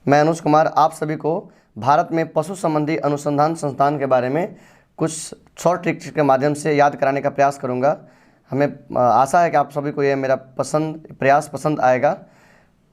मैं अनुज कुमार आप सभी को भारत में पशु संबंधी अनुसंधान संस्थान के बारे में कुछ शॉर्ट ट्रिक्स के माध्यम से याद कराने का प्रयास करूंगा। हमें आशा है कि आप सभी को यह मेरा प्रयास पसंद आएगा।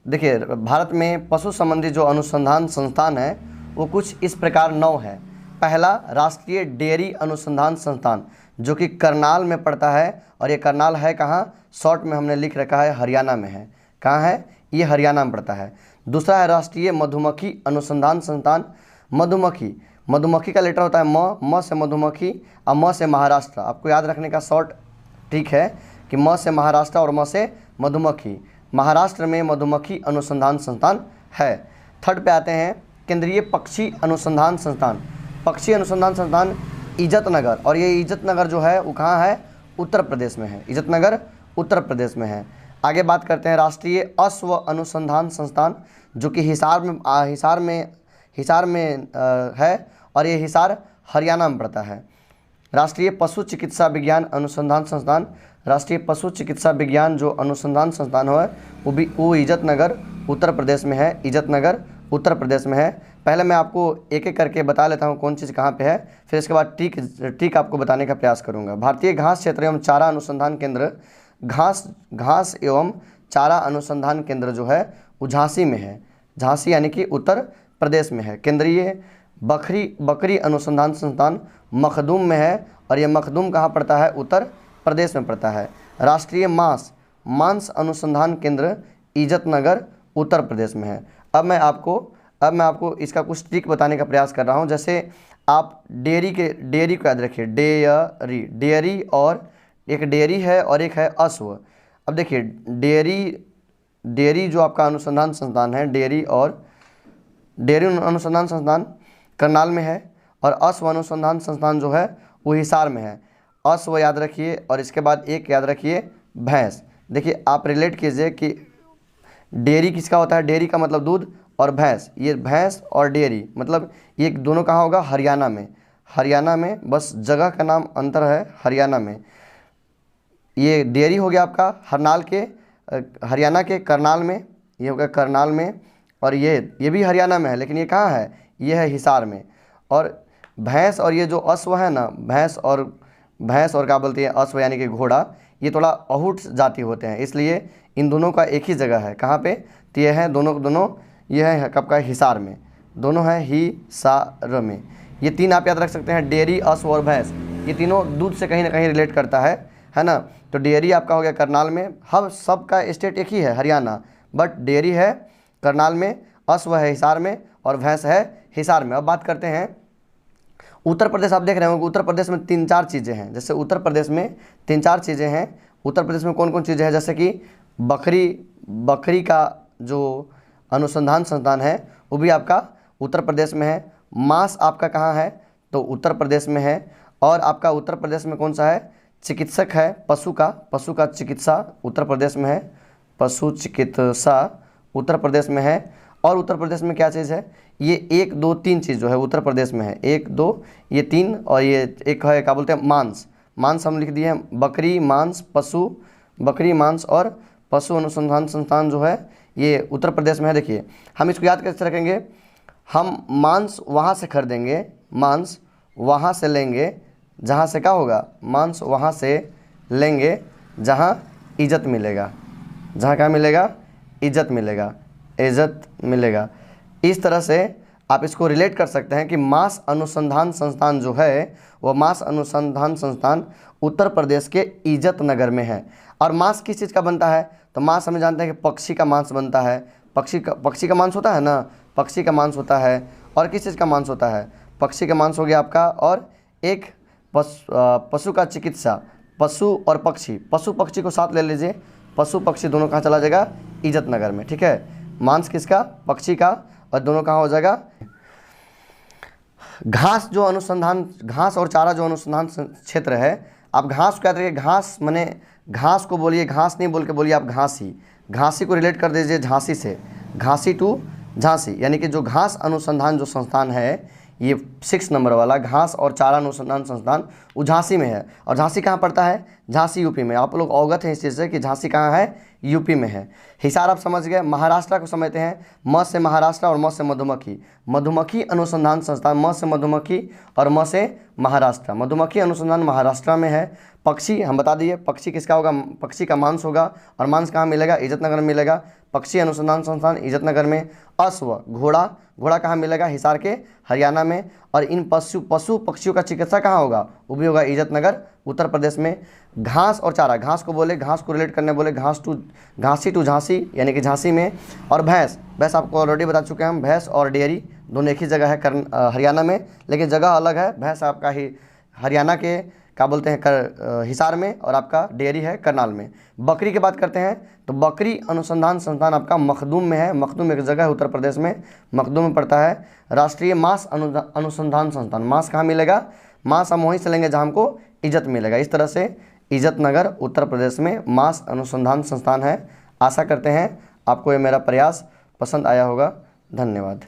देखिए, भारत में पशु संबंधी जो अनुसंधान संस्थान है वो कुछ इस प्रकार 9 है। पहला, राष्ट्रीय डेयरी अनुसंधान संस्थान, जो कि करनाल में पड़ता है, और ये करनाल है कहाँ, शॉर्ट में हमने लिख रखा है हरियाणा में है। कहाँ है ये? हरियाणा में पड़ता है। दूसरा है राष्ट्रीय मधुमक्खी अनुसंधान संस्थान। मधुमक्खी का लेटर होता है म से मधुमक्खी और म से महाराष्ट्र। आपको याद रखने का शॉर्ट ट्रिक है कि म से महाराष्ट्र और म से मधुमक्खी। महाराष्ट्र में मधुमक्खी अनुसंधान संस्थान है। थर्ड पे आते हैं केंद्रीय पक्षी अनुसंधान संस्थान। पक्षी अनुसंधान संस्थान इज्जतनगर, और ये इज्जतनगर जो है वो कहाँ है? उत्तर प्रदेश में है। इज्जतनगर उत्तर प्रदेश में है। आगे बात करते हैं राष्ट्रीय अश्व अनुसंधान संस्थान, जो कि हिसार में है, और ये हिसार हरियाणा में पड़ता है। राष्ट्रीय पशु चिकित्सा विज्ञान अनुसंधान संस्थान, राष्ट्रीय पशु चिकित्सा विज्ञान जो अनुसंधान संस्थान है वो इज्जतनगर उत्तर प्रदेश में है। इज्जतनगर उत्तर प्रदेश में है। पहले मैं आपको एक एक करके बता लेता हूँ कौन चीज़ कहाँ पे है, फिर इसके बाद ठीक आपको बताने का प्रयास करूँगा। भारतीय घास क्षेत्र एवं चारा अनुसंधान केंद्र, घास एवं चारा अनुसंधान केंद्र जो है वो झांसी में है। झांसी यानी कि उत्तर प्रदेश में है। केंद्रीय बकरी अनुसंधान संस्थान मखदूम में है, और ये मखदूम कहाँ पड़ता है? उत्तर प्रदेश में पड़ता है। राष्ट्रीय मांस अनुसंधान केंद्र इज्जतनगर उत्तर प्रदेश में है। अब मैं आपको इसका कुछ ट्रिक बताने का प्रयास कर रहा हूँ। जैसे आप डेयरी को याद रखिए, डेयरी, और एक डेयरी है और एक है अश्व। अब देखिए, डेयरी जो आपका अनुसंधान संस्थान है, डेयरी अनुसंधान संस्थान करनाल में है, और अश्व अनुसंधान संस्थान जो है वो हिसार में है। अश्व याद रखिए, और इसके बाद एक याद रखिए भैंस। देखिए, आप रिलेट कीजिए कि डेयरी किसका होता है? डेयरी का मतलब दूध, और भैंस, ये भैंस और डेयरी मतलब ये दोनों कहाँ होगा? हरियाणा में, बस जगह का नाम अंतर है हरियाणा में। ये डेयरी हो गया आपका हरियाणा के करनाल में, ये हो गया करनाल में, और ये भी हरियाणा में है, लेकिन ये कहाँ है? ये है हिसार में। और भैंस और ये जो अश्व है ना, भैंस और क्या बोलते हैं अश्व यानी कि घोड़ा, ये थोड़ा अहुट जाति होते हैं, इसलिए इन दोनों का एक ही जगह है। कहाँ पे? तो ये है दोनों ये है कब का? हिसार में। दोनों है हिसार में। ये तीन आप याद रख सकते हैं, डेयरी, अश्व और भैंस। ये तीनों दूध से कहीं ना कहीं रिलेट करता है ना। तो डेयरी आपका हो गया करनाल में। हम सबका स्टेट एक ही है हरियाणा, बट डेयरी है करनाल में, अश्व है हिसार में, और भैंस है हिसार में। अब बात करते हैं उत्तर प्रदेश। आप देख रहे होंगे उत्तर प्रदेश में 3-4 चीज़ें हैं। जैसे उत्तर प्रदेश में 3-4 चीज़ें हैं। उत्तर प्रदेश में कौन कौन चीज़ें हैं? जैसे कि बकरी का जो अनुसंधान संस्थान है वो भी आपका उत्तर प्रदेश में है। मांस आपका कहाँ है? तो उत्तर प्रदेश में है। और आपका उत्तर प्रदेश में कौन सा है? चिकित्सक है पशु का चिकित्सा उत्तर प्रदेश में है। पशु चिकित्सा उत्तर प्रदेश में है। और उत्तर प्रदेश में क्या चीज़ है? ये 1, 2, 3 चीज़ जो है उत्तर प्रदेश में है। 1, 2, ये 3, और ये एक है क्या बोलते हैं? मांस हम लिख दिए हैं। बकरी मांस और पशु अनुसंधान संस्थान जो है ये उत्तर प्रदेश में है। देखिए, हम इसको याद कैसे रखेंगे? हम मांस वहाँ से खरीदेंगे, मांस वहाँ से लेंगे जहाँ से क्या होगा? मांस वहाँ से लेंगे जहाँ इज्जत मिलेगा। जहाँ क्या मिलेगा? इज्जत मिलेगा। इस तरह से आप इसको रिलेट कर सकते हैं कि मांस अनुसंधान संस्थान जो है वो मांस अनुसंधान संस्थान उत्तर प्रदेश के इज्जतनगर में है। और मांस किस चीज़ का बनता है? तो मांस हमें जानते हैं कि पक्षी का मांस बनता है। पक्षी का मांस होता है ना, पक्षी का मांस होता है। और किस चीज़ का मांस होता है? पक्षी का मांस हो गया आपका। और एक पशु का चिकित्सा, पशु और पक्षी, पशु पक्षी को साथ ले लीजिए। पशु पक्षी दोनों कहाँ चला जाएगा? इज्जतनगर में। ठीक है, मांस किसका? पक्षी का, और दोनों कहाँ हो जाएगा? घास और चारा जो अनुसंधान क्षेत्र है, आप घास को याद रखिए। घास माने घास को बोलिए, घास नहीं बोल के बोलिए आप घासी को रिलेट कर दीजिए झांसी से। घासी टू झांसी, यानी कि जो घास अनुसंधान जो संस्थान है, ये 6 नंबर वाला घास और चारा अनुसंधान संस्थान वो झांसी में है। और झांसी कहाँ पड़ता है? झांसी यूपी में। आप लोग अवगत हैं इस चीज़ से कि झांसी कहाँ है? यूपी में है। हिसार आप समझ गए। महाराष्ट्र को समझते हैं, म से महाराष्ट्र और म से मधुमक्खी, मधुमक्खी अनुसंधान संस्थान, म से मधुमक्खी और म से महाराष्ट्र, मधुमक्खी अनुसंधान महाराष्ट्र में है। पक्षी हम बता दिए, पक्षी किसका होगा, पक्षी का मांस होगा, और मांस कहाँ मिलेगा, इज्जतनगर में मिलेगा, पक्षी अनुसंधान संस्थान इज्जतनगर में। अश्व घोड़ा, घोड़ा कहाँ मिलेगा, हिसार के हरियाणा में। और इन पशु पक्षियों का चिकित्सा कहाँ होगा, वो भी होगा इज्जतनगर उत्तर प्रदेश में। घास और चारा, घास को बोले, घास को रिलेट करने बोले घासी टू झांसी यानी कि झांसी में। और भैंस, भैंस आपको ऑलरेडी बता चुके हैं हम, भैंस और डेयरी दोनों एक ही जगह है हरियाणा में, लेकिन जगह अलग है। भैंस आपका ही हरियाणा के क्या बोलते हैं हिसार में, और आपका डेयरी है करनाल में। बकरी की बात करते हैं तो बकरी अनुसंधान संस्थान आपका मखदूम में है, मखदूम एक जगह है उत्तर प्रदेश में, मखदूम में पड़ता है। राष्ट्रीय मांस अनुसंधान संस्थान, मांस कहाँ मिलेगा, मांस हम वहीं से लेंगे जहाँ हमको इज्जत मिलेगा। इस तरह से इज्जतनगर उत्तर प्रदेश में मांस अनुसंधान संस्थान है। आशा करते हैं आपको ये मेरा प्रयास पसंद आया होगा। धन्यवाद।